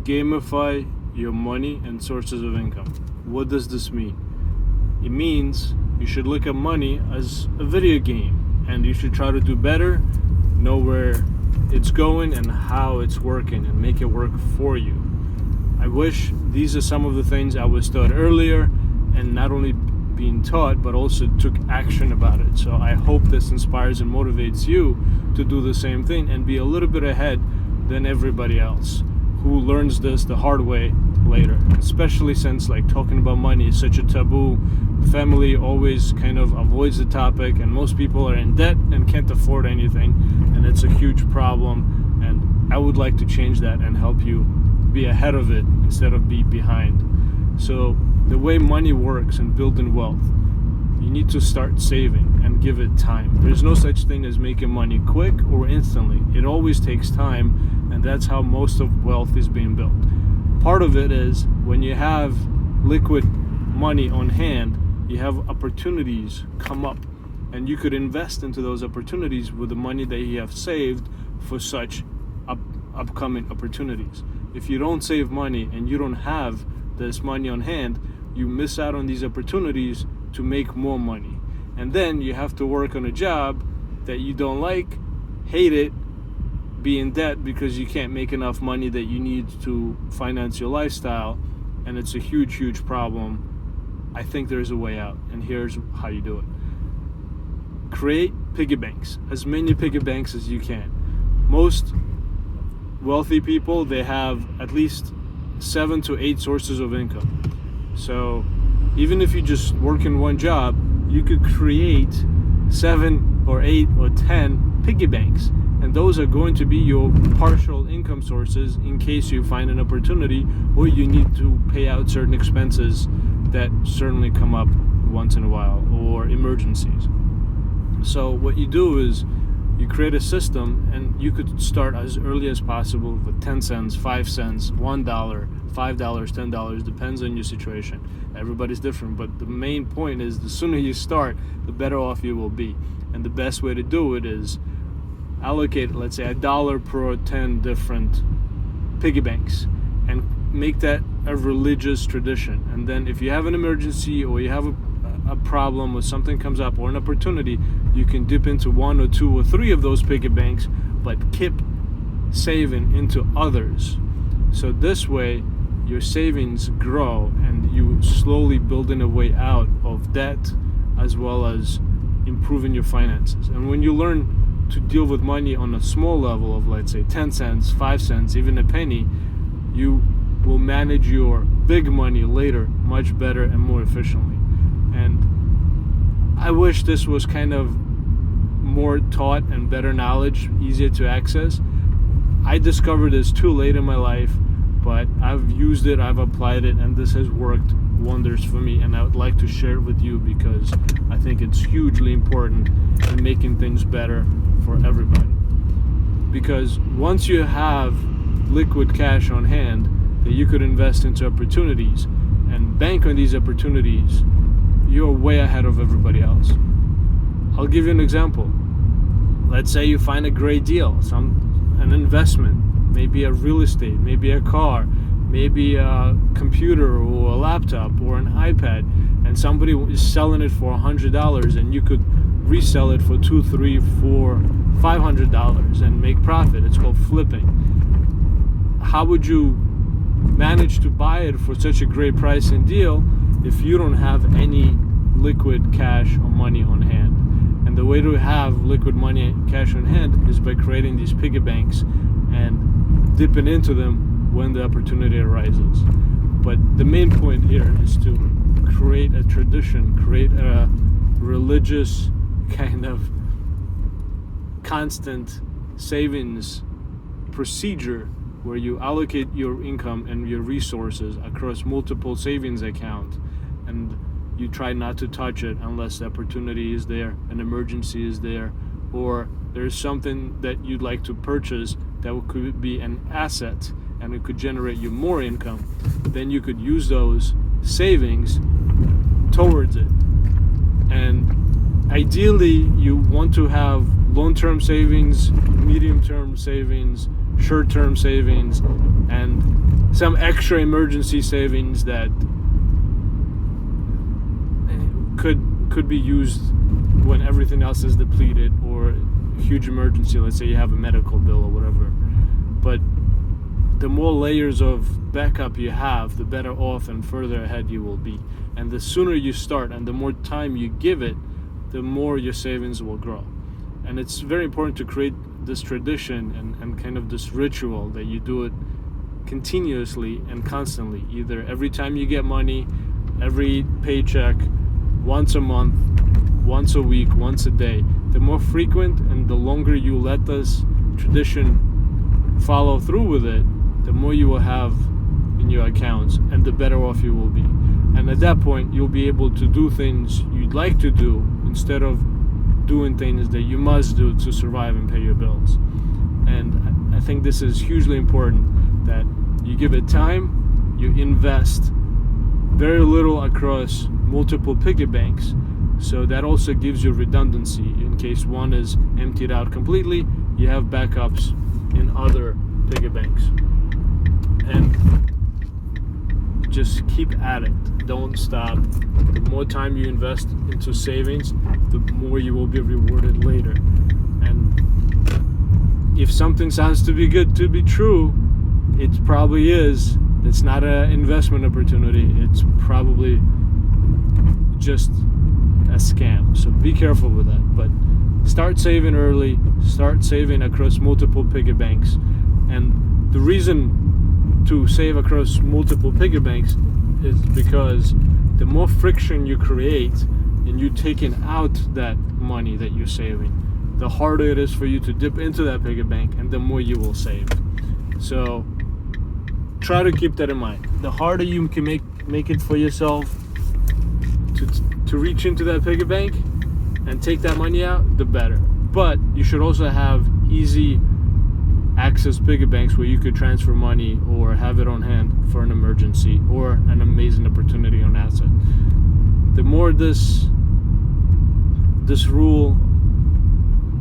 gamify your money and sources of income. What does this mean? It means you should look at money as a video game, and you should try to do better, know where it's going and how it's working, and make it work for you. I wish these are some of the things I was taught earlier, and not only being taught but also took action about it. So I hope this inspires and motivates you to do the same thing and be a little bit ahead than everybody else who learns this the hard way later, especially since talking about money is such a taboo. Family always kind of avoids the topic, and most people are in debt and can't afford anything, and it's a huge problem. And I would like to change that and help you be ahead of it instead of be behind. So the way money works and building wealth, you need to start saving and give it time. There's no such thing as making money quick or instantly. It always takes time, and that's how most of wealth is being built. Part of it is when you have liquid money on hand, you have opportunities come up, and you could invest into those opportunities with the money that you have saved for such upcoming opportunities. If you don't save money and you don't have this money on hand, you miss out on these opportunities to make more money. And then you have to work on a job that you don't like, hate it, be in debt because you can't make enough money that you need to finance your lifestyle, and it's a huge, huge problem. I think there's a way out, and here's how you do it. Create piggy banks, as many piggy banks as you can. Most wealthy people, they have at least 7 to 8 sources of income. So even if you just work in one job, you could create 7 or 8 or 10 piggy banks, and those are going to be your partial income sources in case you find an opportunity or you need to pay out certain expenses that certainly come up once in a while, or emergencies. So what you do is you create a system, and you could start as early as possible with 10 cents, 5 cents, $1, $5, $10, depends on your situation. Everybody's different, but the main point is the sooner you start, the better off you will be. And the best way to do it is allocate, let's say, $1 per 10 different piggy banks, and make that a religious tradition. And then if you have an emergency, or you have a problem, or something comes up, or an opportunity, you can dip into 1 or 2 or 3 of those piggy banks, but keep saving into others. So this way your savings grow, and you slowly building a way out of debt, as well as improving your finances. And when you learn to deal with money on a small level of, let's say, 10 cents, 5 cents, even a penny, you will manage your big money later much better and more efficiently. And I wish this was kind of more taught and better knowledge, easier to access. I discovered this too late in my life, but I've used it, I've applied it, and this has worked wonders for me, and I would like to share it with you because I think it's hugely important in making things better for everybody. Because once you have liquid cash on hand that you could invest into opportunities and bank on these opportunities, you're way ahead of everybody else. I'll give you an example. Let's say you find a great deal, an investment, maybe a real estate, maybe a car, maybe a computer or a laptop or an iPad, and somebody is selling it for $100, and you could resell it for $200, $300, $400, $500 and make profit. It's called flipping. How would you manage to buy it for such a great price and deal if you don't have any liquid cash or money on hand? And the way to have liquid money and cash on hand is by creating these piggy banks and dipping into them when the opportunity arises. But the main point here is to create a tradition, create a religious kind of constant savings procedure where you allocate your income and your resources across multiple savings accounts, and you try not to touch it unless the opportunity is there, an emergency is there, or there's something that you'd like to purchase that could be an asset and it could generate you more income. Then you could use those savings towards it. And ideally you want to have long-term savings, medium-term savings, short-term savings, and some extra emergency savings that could be used when everything else is depleted, or a huge emergency, let's say you have a medical bill or whatever. But the more layers of backup you have, the better off and further ahead you will be. And the sooner you start and the more time you give it, the more your savings will grow. And it's very important to create this tradition and kind of this ritual that you do it continuously and constantly, either every time you get money, every paycheck, once a month, once a week, once a day. The more frequent and the longer you let this tradition follow through with it, the more you will have in your accounts and the better off you will be. And at that point, you'll be able to do things you'd like to do instead of doing things that you must do to survive and pay your bills. And I think this is hugely important, that you give it time, you invest very little across multiple piggy banks, so that also gives you redundancy. In case one is emptied out completely, you have backups in other piggy banks. And just keep at it, don't stop. The more time you invest into savings, the more you will be rewarded later. And if something sounds to be good to be true, it probably is. It's not an investment opportunity, it's probably just a scam. So be careful with that. But start saving early, start saving across multiple piggy banks. And the reason to save across multiple piggy banks is because the more friction you create in you taking out that money that you're saving, the harder it is for you to dip into that piggy bank, and the more you will save. So try to keep that in mind. The harder you can make it for yourself to reach into that piggy bank and take that money out, the better. But you should also have easy access piggy banks where you could transfer money or have it on hand for an emergency or an amazing opportunity on asset. The more this rule,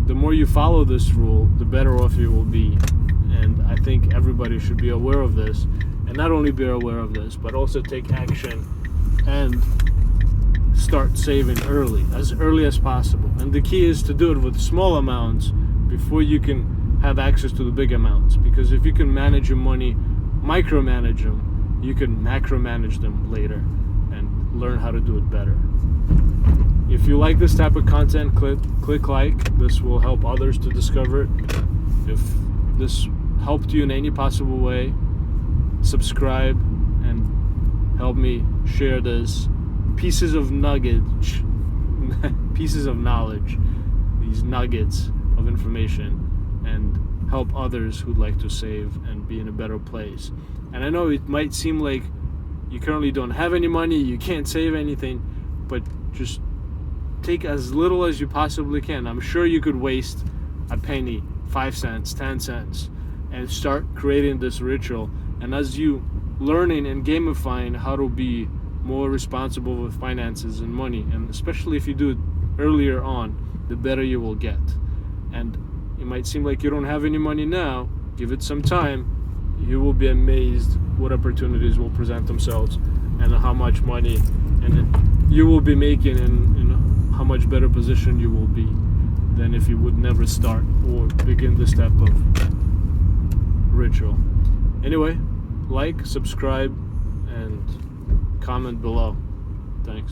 the more you follow this rule, the better off you will be. And I think everybody should be aware of this, and not only be aware of this, but also take action and start saving as early as possible. And the key is to do it with small amounts before you can have access to the big amounts, because if you can manage your money, micromanage them, you can macromanage them later and learn how to do it better. If you like this type of content, click like. This will help others to discover it. If this helped you in any possible way, subscribe and help me share this pieces of knowledge, these nuggets of information, and help others who'd like to save and be in a better place. And I know it might seem like you currently don't have any money, you can't save anything, but just take as little as you possibly can. I'm sure you could waste a penny, 5 cents, 10 cents, and start creating this ritual. And as you learning and gamifying how to be more responsible with finances and money, and especially if you do it earlier on, the better you will get. And it might seem like you don't have any money now, give it some time, you will be amazed what opportunities will present themselves and how much money and you will be making, and how much better position you will be than if you would never start or begin this type of ritual. Anyway, like, subscribe, and comment below. Thanks.